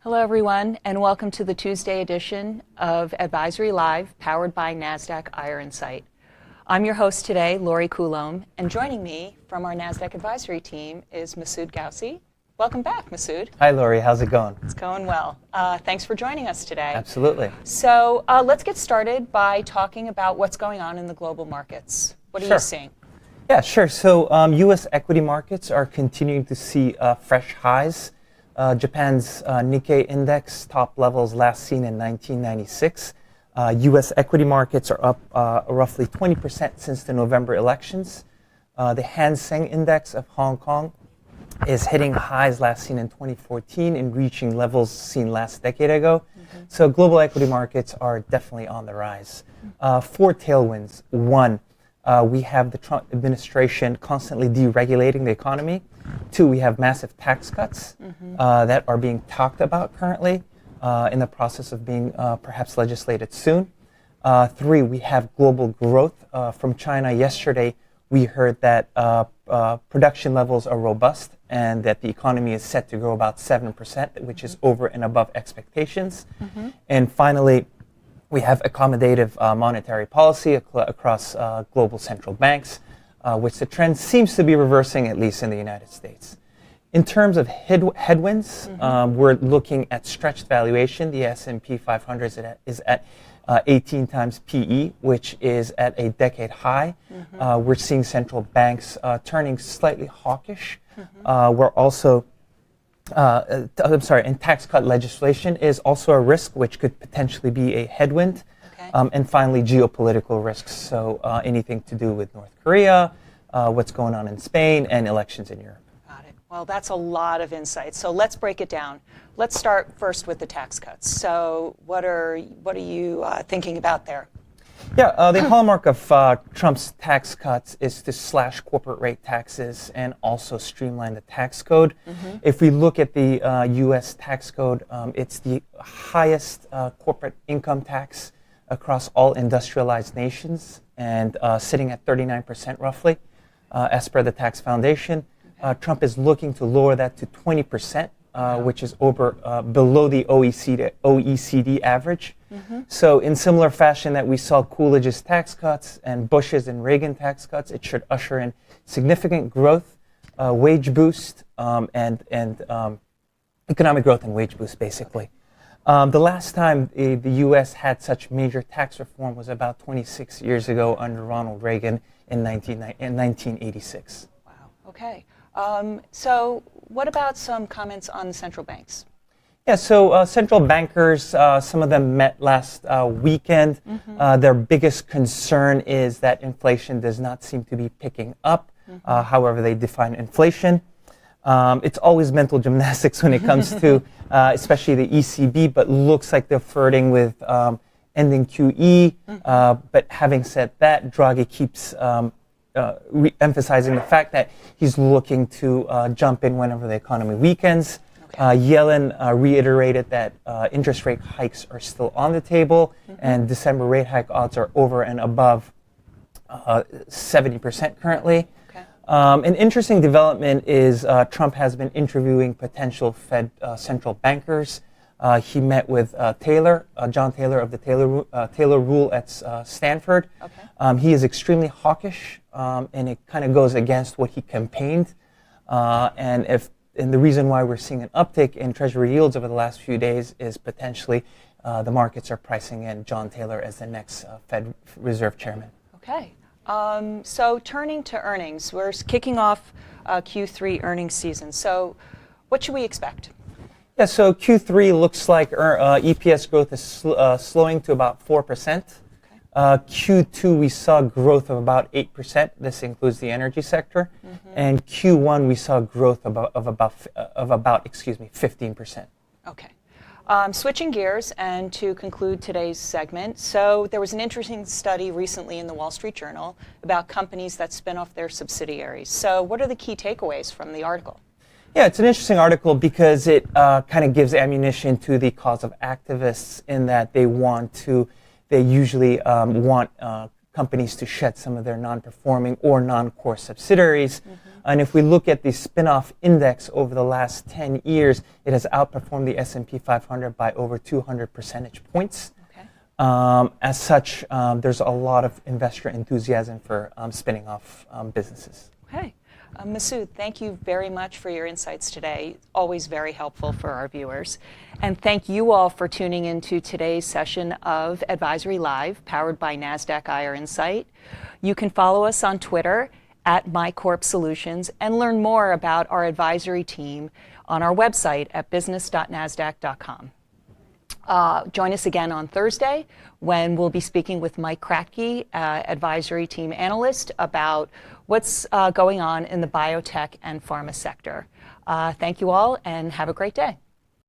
Hello, everyone, and welcome to the Tuesday edition of Advisory Live, powered by Nasdaq IR Insight. I'm your host today, Lori Coulombe, and joining me from our Nasdaq Advisory team is Masood Ghazi. Welcome back, Masood. Hi, Lori. How's it going? It's going well. Thanks for joining us today. Absolutely. So let's get started by talking about what's going on in the global markets. What are you seeing? Yeah, sure. So U.S. equity markets are continuing to see fresh highs. Japan's Nikkei index top levels last seen in 1996. U.S. equity markets are up roughly 20% since the November elections. The Hang Seng index of Hong Kong is hitting highs last seen in 2014 and reaching levels seen last decade ago. So global equity markets are definitely on the rise. Four tailwinds. One, we have the Trump administration constantly deregulating the economy. Two, we have massive tax cuts that are being talked about currently in the process of being perhaps legislated soon. Three, we have global growth. From China yesterday, we heard that production levels are robust and that the economy is set to grow about 7%, which is over and above expectations. And finally, we have accommodative monetary policy across global central banks, which the trend seems to be reversing, at least in the United States. In terms of headwinds, we're looking at stretched valuation. The S&P 500 is at 18 times PE, which is at a decade high. We're seeing central banks turning slightly hawkish. We're also and tax cut legislation is also a risk, which could potentially be a headwind. And finally, geopolitical risks. So anything to do with North Korea, what's going on in Spain, and elections in Europe. Got it. Well, that's a lot of insight. So let's break it down. Let's start first with the tax cuts. So what are you thinking about there? Yeah, the hallmark of Trump's tax cuts is to slash corporate rate taxes and also streamline the tax code. If we look at the U.S. tax code, it's the highest corporate income tax across all industrialized nations and sitting at 39% roughly, as per the Tax Foundation. Trump is looking to lower that to 20%, which is below the OECD average. So in similar fashion that we saw Coolidge's tax cuts and Bush's and Reagan tax cuts, it should usher in significant growth, wage boost, and economic growth and wage boost, basically. The last time the U.S. had such major tax reform was about 26 years ago under Ronald Reagan in 1986. Wow, okay. So what about some comments on the central banks? Yeah, so central bankers, some of them met last weekend. Their biggest concern is that inflation does not seem to be picking up, however they define inflation. It's always mental gymnastics when it comes to especially the ECB, but looks like they're flirting with ending QE. But having said that, Draghi keeps emphasizing the fact that he's looking to jump in whenever the economy weakens. Yellen reiterated that interest rate hikes are still on the table, and December rate hike odds are over and above 70% currently. An interesting development is Trump has been interviewing potential Fed central bankers. He met with John Taylor of the Taylor Rule at Stanford. He is extremely hawkish, and it kind of goes against what he campaigned. And the reason why we're seeing an uptick in Treasury yields over the last few days is potentially the markets are pricing in John Taylor as the next Fed Reserve Chairman. Okay. So turning to earnings, we're kicking off Q3 earnings season. So what should we expect? Yeah, so Q3 looks like EPS growth is slowing to about 4%. Q2, we saw growth of about 8%. This includes the energy sector. And Q1, we saw growth of about 15%. Okay. Switching gears and to conclude today's segment, so there was an interesting study recently in the Wall Street Journal about companies that spin off their subsidiaries. So what are the key takeaways from the article? Yeah, it's an interesting article because it kind of gives ammunition to the cause of activists in that they usually want companies to shed some of their non-performing or non-core subsidiaries. And if we look at the spin-off index over the last 10 years, it has outperformed the S&P 500 by over 200 percentage points. Okay. As such, there's a lot of investor enthusiasm for spinning off businesses. Okay. Masood, thank you very much for your insights today. Always very helpful for our viewers. And thank you all for tuning into today's session of Advisory Live, powered by Nasdaq IR Insight. You can follow us on Twitter at MyCorp Solutions and learn more about our advisory team on our website at business.nasdaq.com. Join us again on Thursday when we'll be speaking with Mike Kratke, advisory team analyst, about what's going on in the biotech and pharma sector. Thank you all and have a great day.